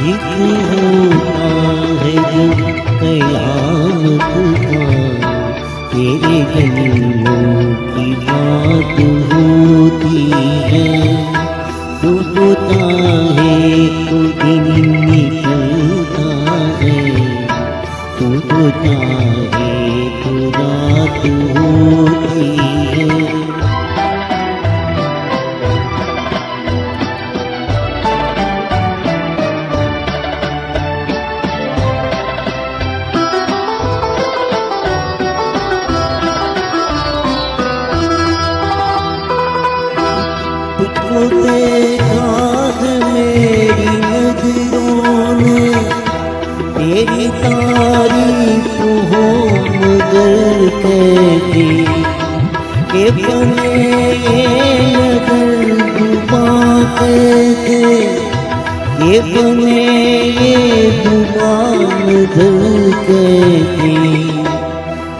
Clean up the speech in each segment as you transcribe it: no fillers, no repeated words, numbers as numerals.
जिक्र होता है जब कयामत का, तेरे जन्मों की बात होती है। डूबता है तो दिन निकलता है, डूबता है तो रात होती है। तुझको देखा है मेरी नजरों ने, तेरी तारीफ हो मगर कैसी, के बने ये नजर दुआ कैसे, के बने ये दुआ नजर कैसी।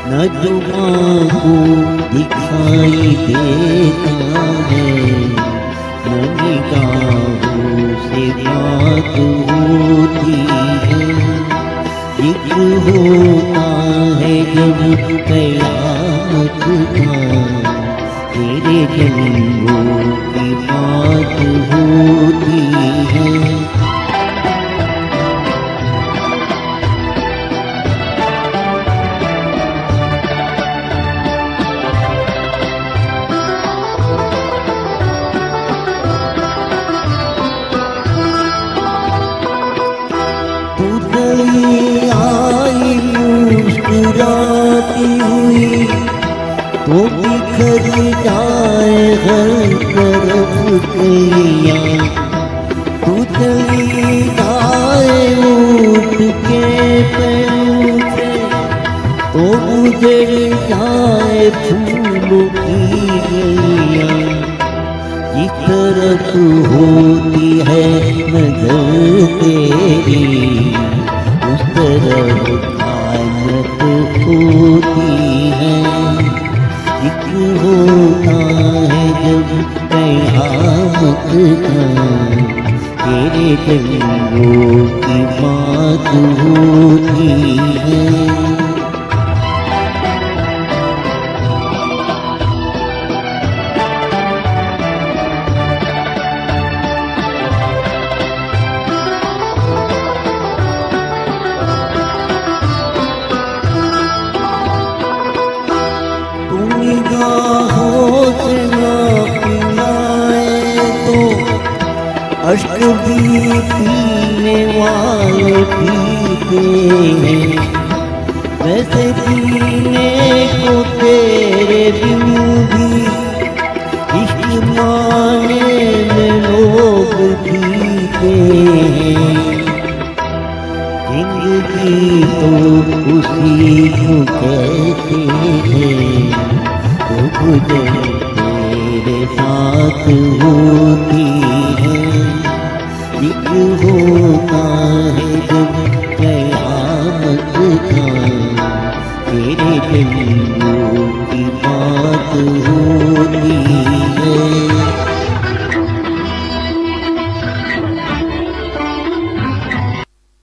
न दुआ को दिखाई देता है, निगाहों से बात होती है। जिक्र होता है जब कयामत का, तेरे जन्मों की बात होती है। आई मुस्कुराती हुई तो बिखर जाए हर तरफ कलियां, तू चली जाए उठ के पैरों से तो गुजर जाए फूलों की गलियां। जिस तरफ होती है नजर तेरी, उस तरफ कायमत होती है। जिक्र होता है जब कयामत का, तेरे जन्मों की बात होती है। निगाहों से ना पिलाए तो अश्क भी पीने वाले पीते हैं। वैसे पीने को तेरे बिन भी इश्क माने में लोग पीते हैं। जिंदगी तो उसी को कहते हैं, वो गुजर तेरे साथ होती